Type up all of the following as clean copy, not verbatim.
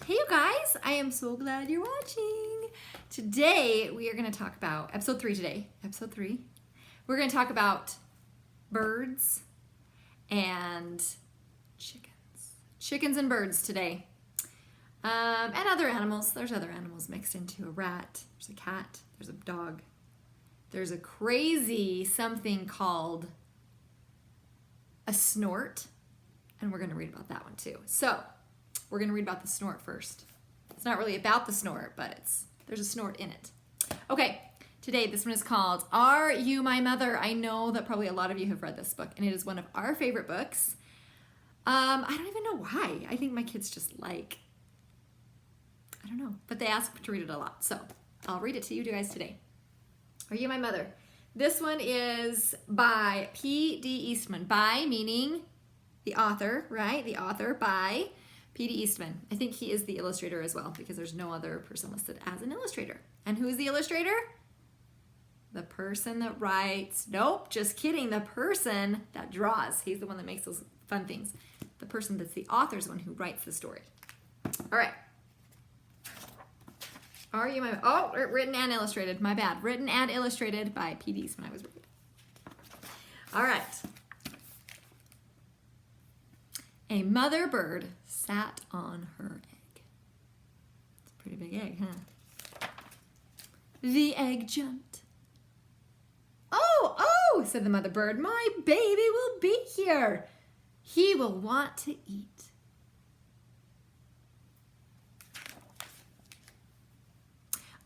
Hey you guys, I am so glad you're watching. Today we are going to talk about episode 3 today. Episode 3. We're going to talk about birds and chickens. Chickens and birds today. And other animals. There's other animals mixed into a rat. There's a cat. There's a dog. There's a crazy something called a snort. And we're going to read about that one too. So, we're going to read about the snort first. It's not really about the snort, but there's a snort in it. Okay, today this one is called Are You My Mother? I know that probably a lot of you have read this book, and it is one of our favorite books. I don't even know why. I think my kids just I don't know, but they ask to read it a lot. So I'll read it to you guys today. Are You My Mother? This one is by P.D. Eastman. By meaning the author, right? The author by P.D. Eastman. I think he is the illustrator as well because there's no other person listed as an illustrator. And who is the illustrator? The person that writes. Nope, just kidding. The person that draws. He's the one that makes those fun things. The person that's the author is the one who writes the story. All right. Are You My... Oh, written and illustrated. My bad. Written and illustrated by P.D. Eastman. I was reading. All right. A mother bird sat on her egg. It's a pretty big egg, huh? The egg jumped. Oh, said the mother bird, my baby will be here. He will want to eat.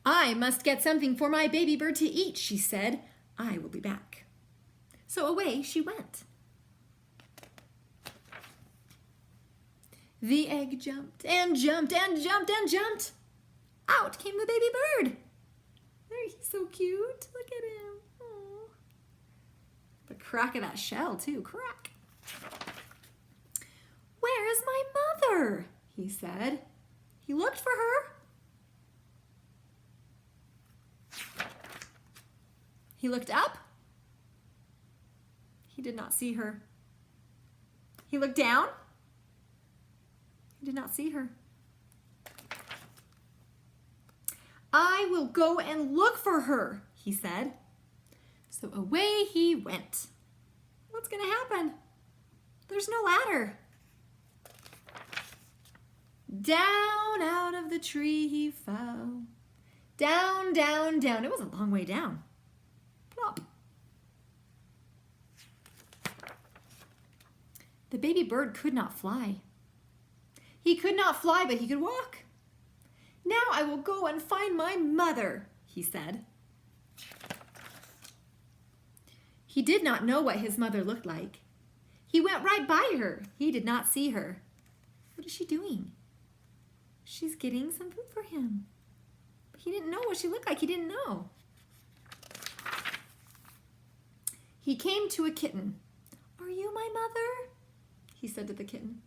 I must get something for my baby bird to eat, she said. I will be back. So away she went. The egg jumped and jumped and jumped and jumped. Out came the baby bird. There, he's so cute. Look at him. Aww. The crack of that shell, too. Crack. Where is my mother? He said. He looked for her. He looked up. He did not see her. He looked down. He did not see her. I will go and look for her, he said. So away he went. What's going to happen? There's no ladder. Down out of the tree he fell. Down, down, down. It was a long way down. Plop. The baby bird could not fly. He could not fly, but he could walk. Now I will go and find my mother, he said. He did not know what his mother looked like. He went right by her. He did not see her. What is she doing? She's getting some food for him. But he didn't know what she looked like. He didn't know. He came to a kitten. Are you my mother? He said to the kitten.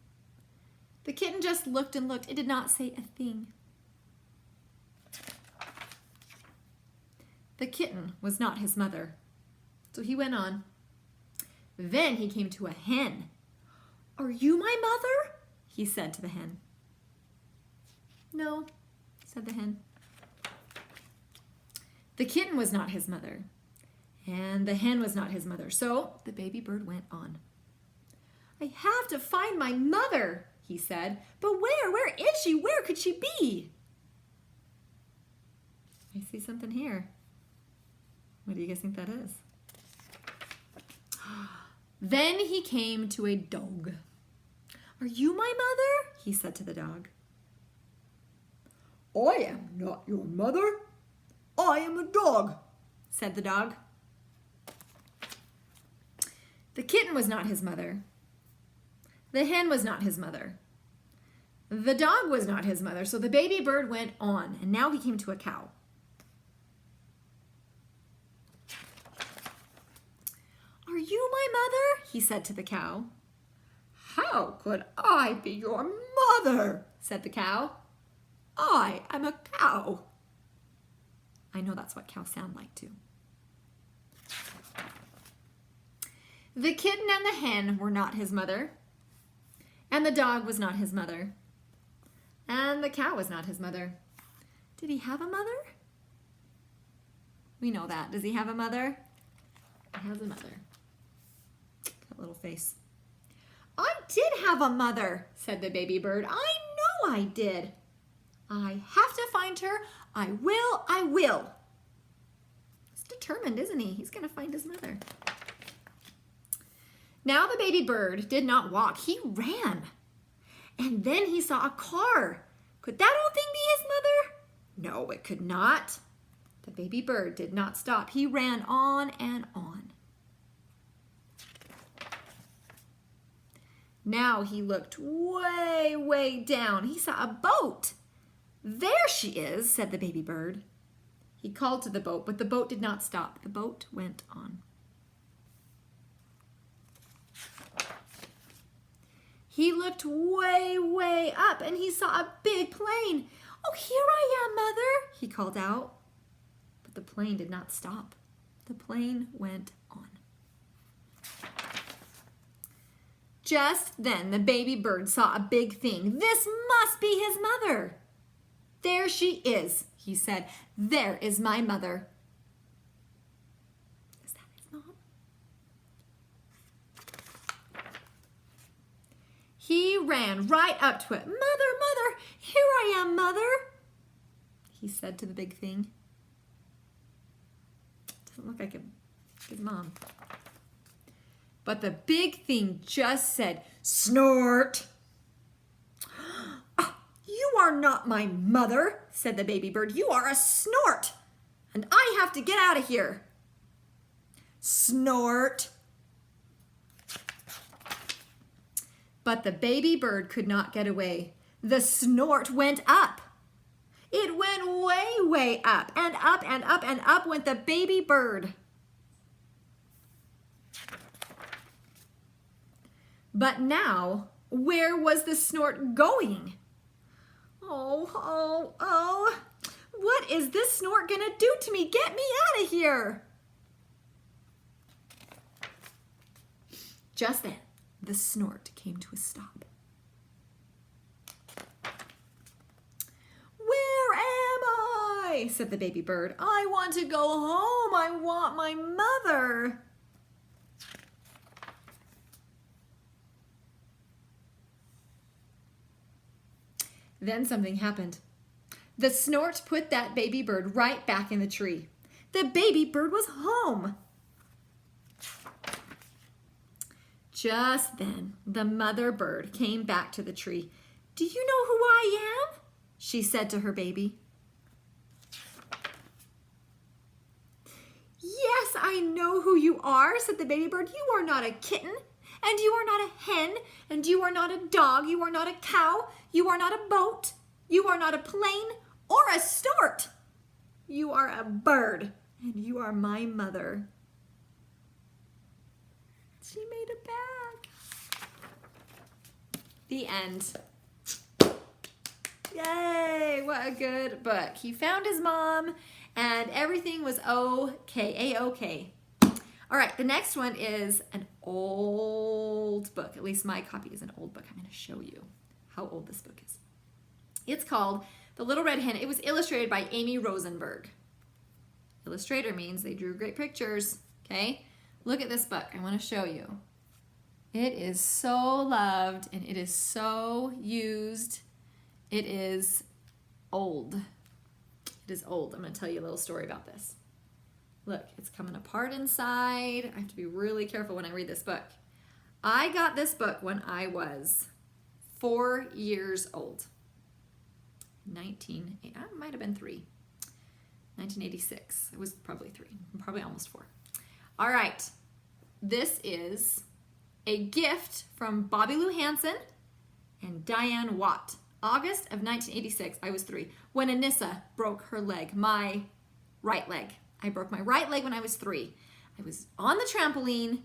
The kitten just looked and looked. It did not say a thing. The kitten was not his mother. So he went on. Then he came to a hen. Are you my mother? He said to the hen. No, said the hen. The kitten was not his mother. And the hen was not his mother. So the baby bird went on. I have to find my mother, he said. But where? Where is she? Where could she be? I see something here. What do you guys think that is? Then he came to a dog. Are you my mother? He said to the dog. I am not your mother. I am a dog, said the dog. The kitten was not his mother. The hen was not his mother. The dog was not his mother, so the baby bird went on, and now he came to a cow. Are you my mother? He said to the cow. How could I be your mother? Said the cow. I am a cow. I know that's what cows sound like too. The kitten and the hen were not his mother, and the dog was not his mother. And And the cow was not his mother. Did he have a mother? We know that. Does he have a mother? He has a mother. That little face. I did have a mother, said the baby bird. I know I did. I have to find her. I will, I will. He's determined, isn't he? He's going to find his mother. Now the baby bird did not walk. He ran. And then he saw a car. Could that old thing be his mother? No, it could not. The baby bird did not stop. He ran on and on. Now he looked way, way down. He saw a boat. There she is, said the baby bird. He called to the boat, but the boat did not stop. The boat went on. He looked way, way up and he saw a big plane. Oh, here I am, Mother, he called out. But the plane did not stop. The plane went on. Just then the baby bird saw a big thing. This must be his mother. There she is, he said. There is my mother. Is that his mom? He ran right up to it. Mother, Mother, here I am, Mother, he said to the big thing. Doesn't look like his mom. But the big thing just said, snort. Oh, you are not my mother, said the baby bird. You are a snort, and I have to get out of here. Snort. But the baby bird could not get away. The snort went up. It went way, way up, and up and up and up went the baby bird. But now, where was the snort going? Oh, oh, oh. What is this snort gonna do to me? Get me out of here. Just then, the snort came to a stop. Where am I? Said the baby bird. I want to go home. I want my mother. Then something happened. The snort put that baby bird right back in the tree. The baby bird was home. Just then, the mother bird came back to the tree. Do you know who I am? She said to her baby. Yes, I know who you are, said the baby bird. You are not a kitten, and you are not a hen, and you are not a dog, you are not a cow, you are not a boat, you are not a plane or a snort. You are a bird, and you are my mother. She made it back. The end. Yay, what a good book. He found his mom, and everything was okay, A-OK. All right, the next one is an old book. At least my copy is an old book. I'm going to show you how old this book is. It's called The Little Red Hen. It was illustrated by Amy Rosenberg. Illustrator means they drew great pictures, okay? Look at this book. I want to show you. It is so loved, and it is so used. It is old. It is old. I'm going to tell you a little story about this. Look, it's coming apart inside. I have to be really careful when I read this book. I got this book when I was 4 years old. I might have been 3. 1986. It was probably 3. Probably almost 4. All right. This is a gift from Bobby Lou Hansen and Diane Watt. August of 1986. I was 3. When Anissa broke her leg, my right leg. I broke my right leg when I was 3. I was on the trampoline.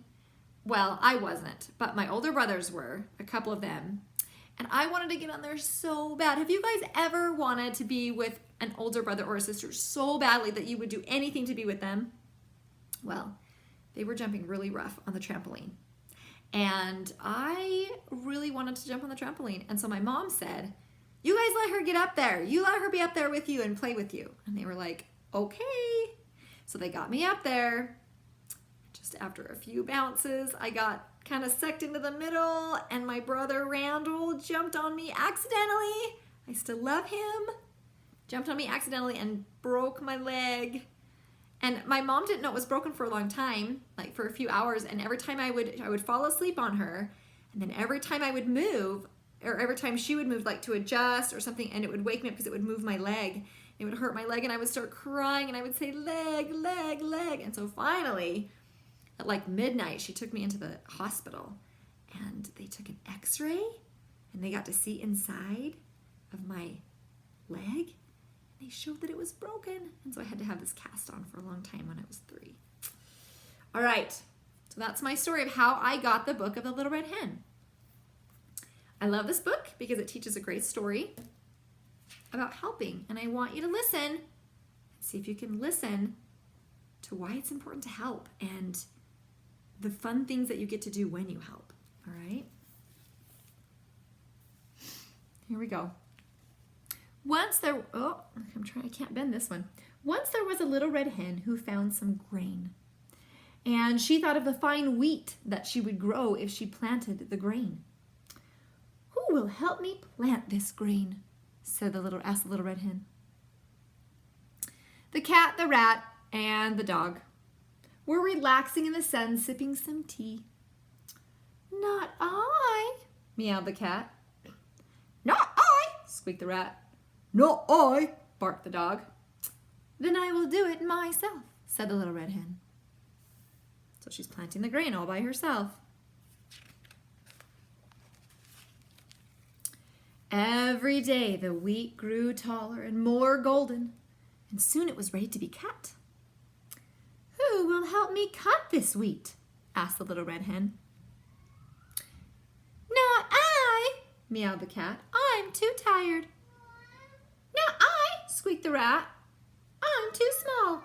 Well, I wasn't, but my older brothers were, a couple of them. And I wanted to get on there so bad. Have you guys ever wanted to be with an older brother or a sister so badly that you would do anything to be with them? Well, they were jumping really rough on the trampoline. And I really wanted to jump on the trampoline. And so my mom said, You guys let her get up there. You let her be up there with you and play with you. And they were like, okay. So they got me up there. Just after a few bounces, I got kind of sucked into the middle, and my brother Randall jumped on me accidentally. I still love him. Jumped on me accidentally and broke my leg. And my mom didn't know it was broken for a long time, like for a few hours. And every time I would fall asleep on her, and then every time I would move, or every time she would move, like to adjust or something, and it would wake me up because it would move my leg. It would hurt my leg, and I would start crying, and I would say, leg, leg, leg. And so finally, at like midnight, she took me into the hospital, and they took an x-ray, and they got to see inside of my leg. They showed that it was broken, and so I had to have this cast on for a long time when I was 3. All right, so that's my story of how I got the book of the Little Red Hen. I love this book because it teaches a great story about helping, and I want you to listen and see if you can listen to why it's important to help and the fun things that you get to do when you help. All right, here we go. I can't bend this one. Once there was a little red hen who found some grain, and she thought of the fine wheat that she would grow if she planted the grain. Who will help me plant this grain? Asked the little red hen. The cat, the rat, and the dog were relaxing in the sun, sipping some tea. Not I, meowed the cat. Not I, squeaked the rat. Not I, barked the dog. Then I will do it myself, said the little red hen. So she's planting the grain all by herself. Every day the wheat grew taller and more golden, and soon it was ready to be cut. Who will help me cut this wheat? Asked the little red hen. Not I, meowed the cat. I'm too tired. Not I, squeaked the rat. I'm too small.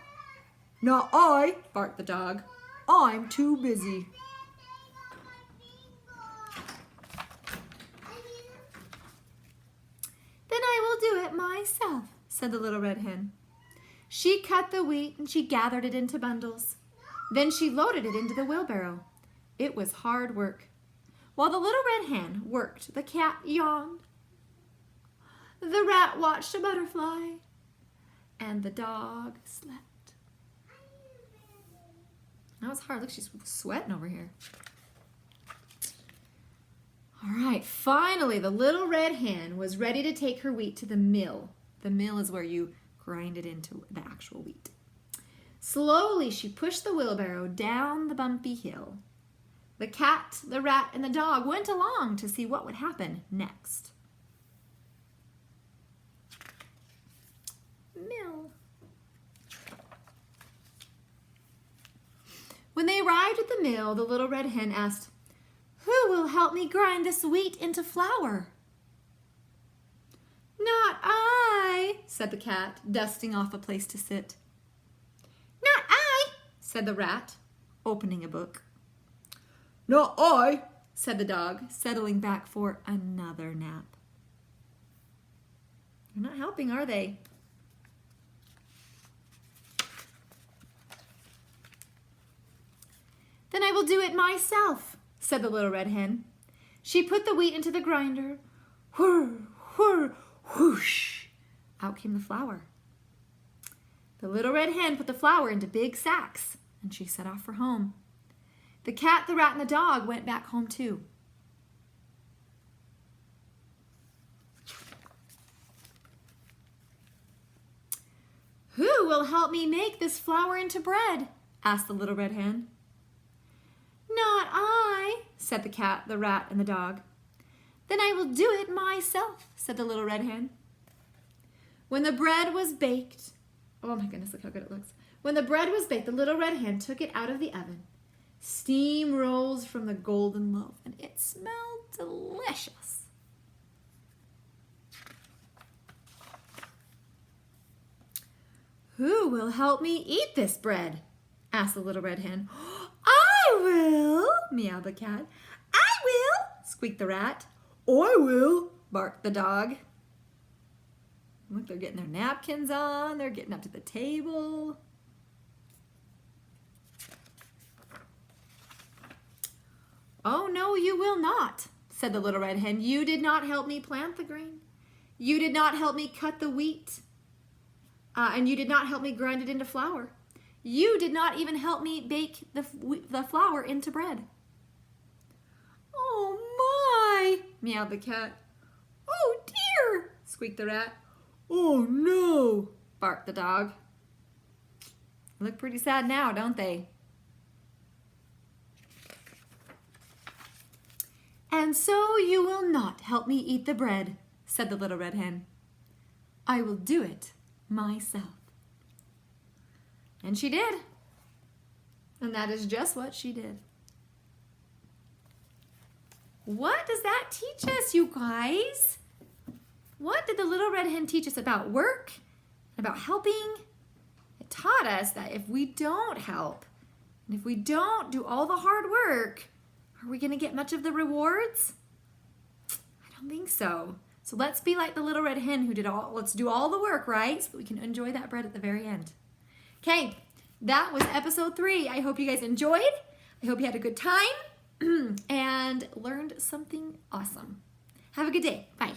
Not I, barked the dog. I'm too busy. Then I will do it myself, said the little red hen. She cut the wheat and she gathered it into bundles. Then she loaded it into the wheelbarrow. It was hard work. While the little red hen worked, the cat yawned. The rat watched a butterfly, and the dog slept. That was hard. Look, she's sweating over here. All right, finally, the little red hen was ready to take her wheat to the mill. The mill is where you grind it into the actual wheat. Slowly, she pushed the wheelbarrow down the bumpy hill. The cat, the rat, and the dog went along to see what would happen next. Mill. When they arrived at the mill, the little red hen asked, Who will help me grind this wheat into flour? Not I, said the cat, dusting off a place to sit. Not I, said the rat, opening a book. Not I, said the dog, settling back for another nap. They're not helping, are they? Then I will do it myself, said the little red hen. She put the wheat into the grinder. Whir, whir, whoosh. Out came the flour. The little red hen put the flour into big sacks, and she set off for home. The cat, the rat, and the dog went back home too. Who will help me make this flour into bread? Asked the little red hen. Not I, said the cat, the rat, and the dog. Then I will do it myself, said the little red hen. When the bread was baked, oh my goodness, look how good it looks. When the bread was baked, the little red hen took it out of the oven. Steam rose from the golden loaf, and it smelled delicious. Who will help me eat this bread? Asked the little red hen. I will, meowed the cat. I will, squeaked the rat. I will, barked the dog. Look, they're getting their napkins on. They're getting up to the table. "Oh, no, you will not," said the little red hen. "You did not help me plant the grain. You did not help me cut the wheat. And you did not help me grind it into flour. You did not even help me bake the flour into bread." "Oh, my," meowed the cat. "Oh, dear," squeaked the rat. "Oh, no," barked the dog. Look pretty sad now, don't they? "And so you will not help me eat the bread," said the little red hen. "I will do it myself." And she did. And that is just what she did. What does that teach us, you guys? What did the little red hen teach us about work, about helping? It taught us that if we don't help, and if we don't do all the hard work, are we going to get much of the rewards? I don't think so. So let's be like the little red hen who let's do all the work, right? So that we can enjoy that bread at the very end. Okay, that was episode 3. I hope you guys enjoyed. I hope you had a good time and learned something awesome. Have a good day. Bye.